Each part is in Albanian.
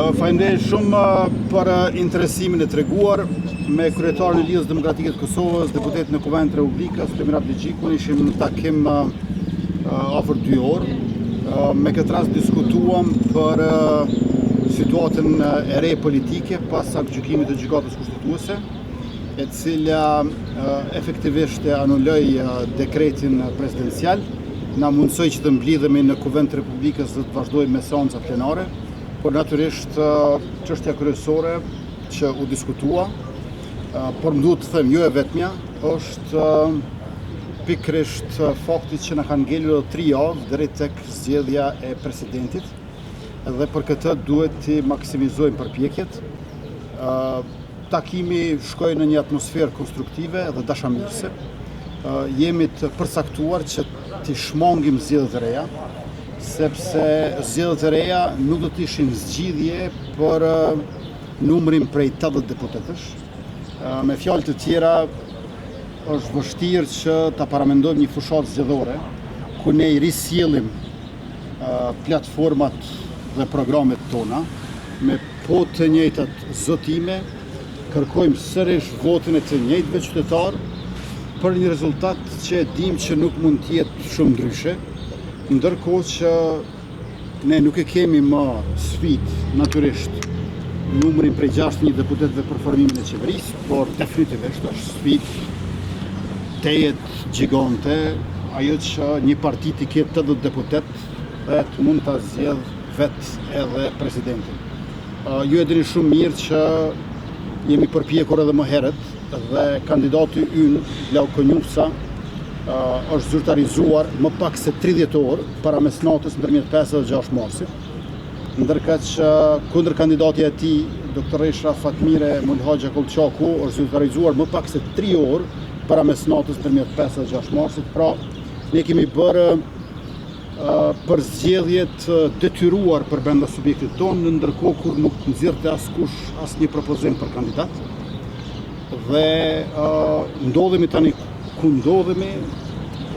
Faleminderit shumë për interesimin e treguar me kryetarin e Lidhjes Demokratike të Kosovës, deputetin e Kuvendit të Republikës, Temir Abdixhikun, ishim në takim afër 2 orë. Me këtë rast diskutuam për situatën e re politike pas gjykimit të Gjykatës Kushtetuese, e cila efektivisht e anulloi dekretin presidencial, na mundsoi që të mblidhemi në Kuvend të Republikës dhe të vazhdojmë me seanca plenare. Por natyrisht çështja kryesore që u diskutua, por më duhet të them jo e vetmja, është pikërisht fakti që na kanë ngelur 3 javë deri tek zgjedhja e presidentit, dhe për këtë duhet të maksimizojmë përpjekjet. Takimi shkoi në një atmosferë konstruktive dhe dashamirëse. Jemi të përcaktuar që të shmangim zgjedhjet e reja, sepse zgjedhjet e reja nuk do të ishin zgjidhje për numrin prej 80 deputetësh. Me fjalë të tjera, është vështirë që ta paramendojmë një fushatë zgjedhore ku ne i risjellim platformat dhe programet tona me po të njëjtat zotime, kërkojmë sërish votën e të njëjtëve qytetarë për një rezultat që e dim që nuk mund të jetë shumë ndryshe, ndërkohë që ne nuk e kemi më sfidë natyrisht numrin prej 61 deputetëve për formimin e qeverisë, por definitivisht është sfidë tejet gjigante, ajo që një parti të ketë 80 deputet dhe të mund ta zgjedh vetë edhe presidentin. Ju e dini shumë mirë që jemi përpjekur edhe më herët dhe kandidati ynë, Glauko Njufsa, është zyrtarizuar më pak se 30 orë para mesnatës ndërmjet 5 dhe 6 marsit, ndërkaq që kundër kandidati e tij, doktoresha Fatmire Mulhaxha Kollçaku, është zyrtarizuar më pak se 3 orë para mesnatës ndërmjet 5 dhe 6 marsit. Pra, ne kemi bërë për zgjedhjet detyruar për brenda subjektit tonë, ndërkohë kur nuk nxirrte askush asnjë propozim për kandidat. Dhe ndodhemi tani ku ndodhemi.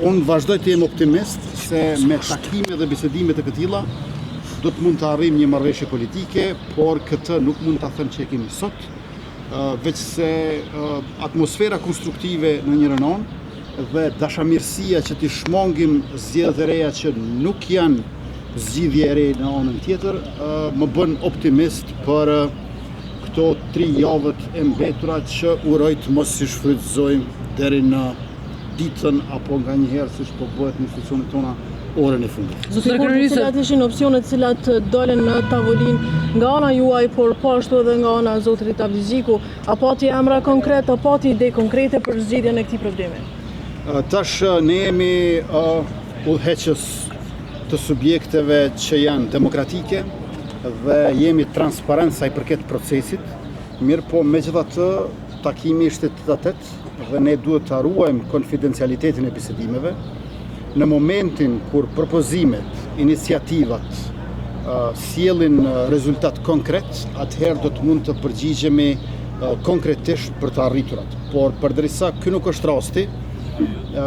Unë vazhdoj të jem optimist se me takime dhe bisedime të këtilla do të mund të arrijmë një marrëveshje politike, por këtë nuk mund ta them që e kemi sot, veç se atmosfera konstruktive në njërin anë dhe dashamirësia që t'i shmangim zgjedhjet e reja që nuk janë zgjidhje e re në anën tjetër, më bën optimist për këto 3 javët e mbetura që uroj të mos si shfrytëzojmë deri në ditën apo nga njëherë siç po bëhet në institucionet tona orën e fundit. Cilat ishin opsionet cilat dolen në tavolinë nga ana juaj, por po ashtu edhe nga ana e zotrit Abdixhiku, apo pati emra konkret, apo pati ide konkrete për zgjidhjen e këtij problemi? Tash ne jemi udhëheqës të subjekteve që janë demokratike dhe jemi transparent sa i përket procesit, mirë po megjithatë takimi ishte tet-a-tet dhe ne duhet të ruajmë konfidencialitetin e bisedimeve. Në momentin kur propozimet, iniciativat sjellin rezultat konkret, atëherë do të mund të përgjigjemi konkretisht për të arriturat. Por përderisa ky nuk është rasti,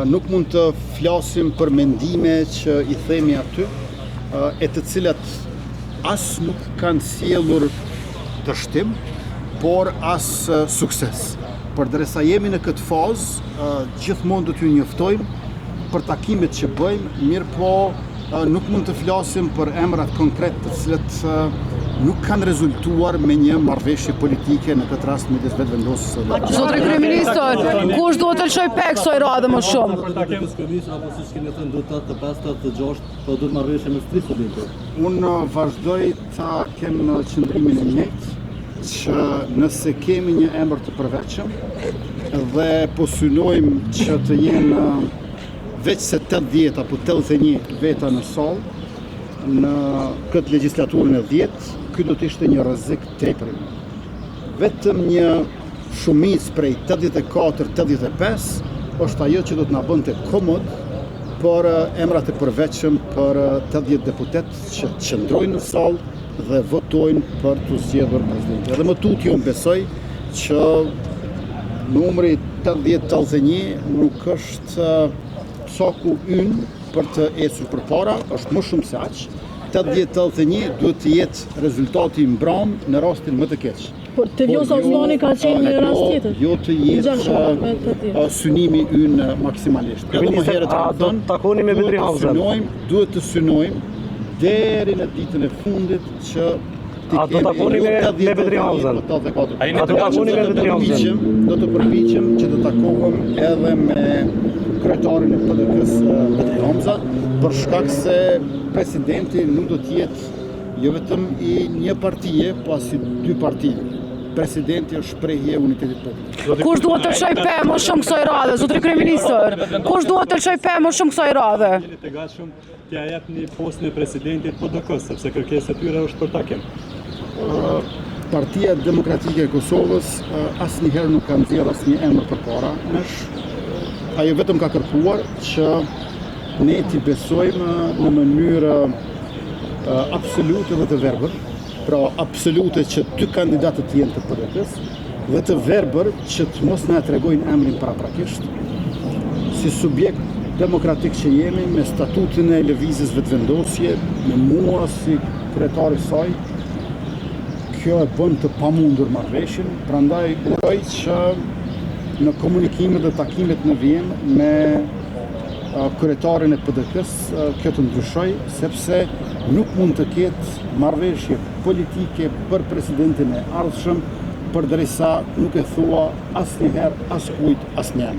nuk mund të flasim për mendime që i themi aty, e të cilat as nuk kanë sjellur dështim, por as sukses. Përderisa jemi në këtë fazë, gjithmonë do t'ju njoftojmë për takimet që bëjmë, mirë po nuk mund të flasim për emrat konkret të cilët nuk kanë rezultuar me një marrëveshje politike, në këtë rast midis vetëvendosjes së Zotri kryeministër, kush duhet të lëshoj pek kësaj radhe më shumë? Apo siç keni thënë do të 5 të 6, po do të marrëveshje me 3 subjekte. Unë vazhdoj ta kem qëndrimin e njëjtë, që nëse kemi një emër të përveçëm dhe po synojmë që të jenë veç se 80 apo 81 veta në sallë në këtë legjislaturën e 10, ky do të ishte një rrezik tepër. Vetëm një shumicë prej 84-85 është ajo që do të na bënte komod për emrat e përveçëm për 80 deputet që qëndrojnë në sallë dhe votojnë për të zgjedhur presidentin. Edhe më tutje unë besoj që numri 80-81 nuk është saku ynë për të ecur përpara, është më shumë se aq. 80-81 duhet të jetë rezultati i mbrëmë në rastin më të keq. Por të Vjosa Osmani ka qenë një rast tjetër. Jo të jetë synimi ynë maksimalisht. Edhe më herët kam thënë, takoni me Bedri Hamzën. Duhet të synojmë deri në ditën e fundit që A do takoni me Bedri Hamzën? A do takoni me Bedri Hamzën? Do të përpiqem që të takohem edhe me kryetarin e PDK-s Bedri Hamza, për shkak se presidenti nuk do të jetë jo vetëm i një partie, po as i dy partive. Presidenti është shprehje e unitetit politik. Kush duhet të lëshoj pemë më shumë kësaj radhe, zotri kryeministër? Kush duhet të lëshoj pemë më shumë kësaj radhe? Jeni të gatshëm t'ja jepni postën e presidentit PDK-s, sepse kërkesa e tyre është për takim. Partia Demokratike e Kosovës asnjëherë nuk ka nxjerrë asnjë emër përpara nesh. Ajo vetëm ka kërkuar që ne t'i besojmë në mënyrë absolute dhe të verbër, pra absolute që dy kandidatët jenë të PDK-s, dhe të verbër që të mos na tregojnë emrin paraprakisht, si subjekt demokratik që jemi, me statutin e lëvizjes vetëvendosje, me mua si kryetari i saj. Kjo e bën të pamundur marrëveshjen, prandaj uroj që në komunikimet dhe takimet në Vjenë me kryetarin e PDK-s kjo të ndryshoj, sepse nuk mund të ketë marrëveshje politike për presidentin e ardhshëm, përderisa nuk e thua asnjëherë askujt asnjëherë.